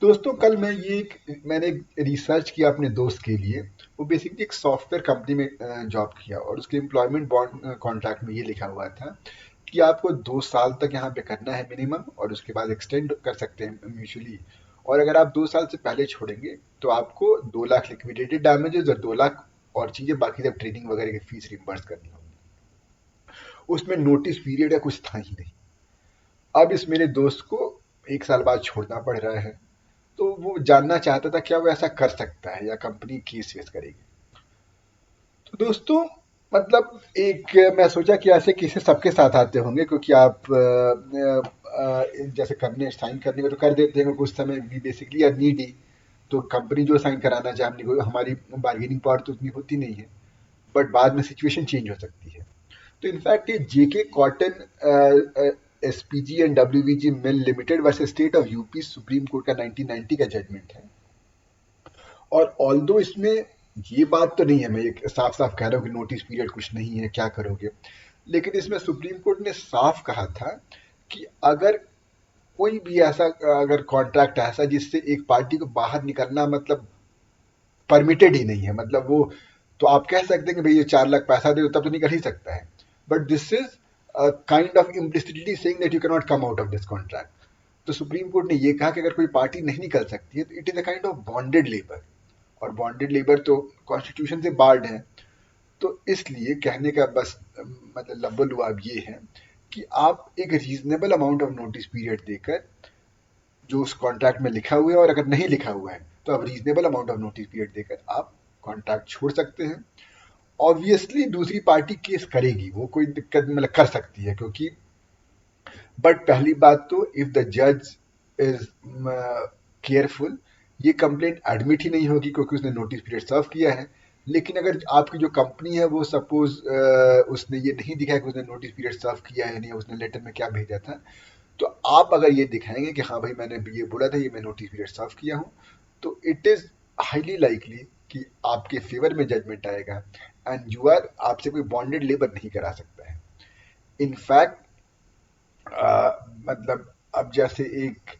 दोस्तों कल मैंने रिसर्च किया अपने दोस्त के लिए। वो बेसिकली एक सॉफ्टवेयर कंपनी में जॉब किया और उसके एम्प्लॉयमेंट बॉन्ड कॉन्ट्रैक्ट में ये लिखा हुआ था कि आपको 2 साल तक यहाँ पे करना है मिनिमम, और उसके बाद एक्सटेंड कर सकते हैं म्यूचुअली। और अगर आप 2 साल से पहले छोड़ेंगे तो आपको 2 लाख लिक्विडेटेड डैमेजेस और 2 लाख और चीजें बाकी सब ट्रेनिंग वगैरह की फीस रिम्बर्स करनी होगी। उसमें नोटिस पीरियड या कुछ था ही नहीं। अब इस मेरे दोस्त को 1 साल बाद छोड़ना पड़ रहा है, तो वो जानना चाहता था क्या वो ऐसा कर सकता है या कंपनी केस फेस करेगी। तो दोस्तों मतलब एक मैं सोचा कि ऐसे केसेस सबके साथ आते होंगे, क्योंकि आप जैसे करने साइन करने में तो कर देते हैं कुछ समय भी बेसिकली या नीडी। तो कंपनी जो साइन कराना चाहे हमारी बार्गेनिंग पावर तो उतनी होती नहीं है, बट बाद में सिचुएशन चेंज हो सकती है। तो इनफैक्ट ये JK cotton SPG and WVG mill limited versus state of UP supreme court का 1990 का जजमेंट है। और ऑल्दो इसमें ये बात तो नहीं है, मैं ये साफ साफ कह रहा हूँ कि नोटिस पीरियड कुछ नहीं है, क्या करोगे। लेकिन इसमें सुप्रीम कोर्ट ने साफ कहा था कि अगर कोई भी ऐसा अगर कॉन्ट्रैक्ट ऐसा जिससे एक पार्टी को बाहर निकलना मतलब परमिटेड ही नहीं है, मतलब वो तो आप कह सकते हैं कि भाई ये 4 लाख पैसा दे दो तब तो निकल ही सकता है। But this is kind of implicitly saying that you can not come out of this contract. तो सुप्रीम कोर्ट ने ये कहा कि अगर कोई पार्टी नहीं निकल सकती है तो it is a kind of bonded labour, और बॉन्डेड लेबर तो कॉन्स्टिट्यूशन से बार्ड है। तो इसलिए कहने का बस मतलब लब्बल लुआब ये है कि आप एक reasonable amount of notice period देकर, जो उस कॉन्ट्रैक्ट में लिखा हुआ है, और अगर नहीं लिखा हुआ है तो आप reasonable amount of notice period देकर आप कॉन्ट्रैक्ट छोड़ सकते हैं। ऑब्वियसली दूसरी पार्टी केस करेगी, वो कोई दिक्कत मतलब कर सकती है, क्योंकि बट पहली बात तो इफ द जज इज केयरफुल, ये कंप्लेंट एडमिट ही नहीं होगी क्योंकि उसने नोटिस पीरियड सर्व किया है। लेकिन अगर आपकी जो कंपनी है वो सपोज उसने ये नहीं दिखाया कि उसने नोटिस पीरियड सर्व किया है नहीं, उसने लेटर में क्या भेजा था, तो आप अगर ये दिखाएंगे कि हाँ भाई मैंने ये बोला था, ये मैं नोटिस पीरियड सर्व किया हूँ, तो इट इज हाईली लाइकली कि आपके फेवर में जजमेंट आएगा। एंड यू आर आपसे कोई बॉन्डेड लेबर नहीं करा सकता है। इनफैक्ट मतलब अब जैसे एक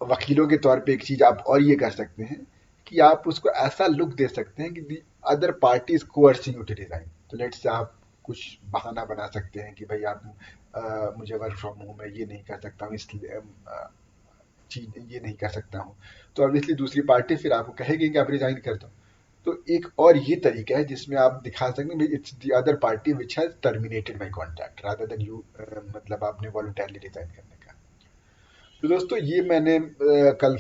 वकीलों के तौर पे एक चीज आप और ये कर सकते हैं कि आप उसको ऐसा लुक दे सकते हैं कि the other party is coercing you to resign. तो लेट्स से आप कुछ बहाना बना सकते हैं कि भाई आप मुझे वर्क फ्रॉम होम है ये नहीं कर सकता हूँ, इसलिए चीज ये नहीं कर सकता हूँ। तो ऑब्वियसली दूसरी पार्टी फिर आपको कहेगी कि आप रिजाइन कर दो। तो एक और ये तरीका है जिसमें आप दिखा सकते हैं it's the other party which has terminated my contract rather than you, मतलब आपने वॉलंटरली रिजाइन करने का। तो दोस्तों ये मैंने कल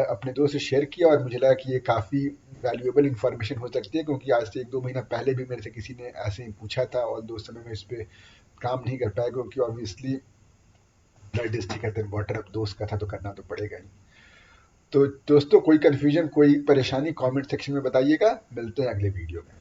अपने दोस्त से शेयर किया और मुझे लगा कि ये काफ़ी वैल्यूएबल इंफॉर्मेशन हो सकती है, क्योंकि आज से 1-2 महीना पहले भी मेरे से किसी ने ऐसे ही पूछा था और दोस्त समय में इस पे काम नहीं कर पाया, क्योंकि obviously blood is thicker than water. अब दोस्त का था तो करना तो पड़ेगा ही। तो दोस्तों कोई कन्फ्यूजन कोई परेशानी कमेंट सेक्शन में बताइएगा। मिलते हैं अगले वीडियो में।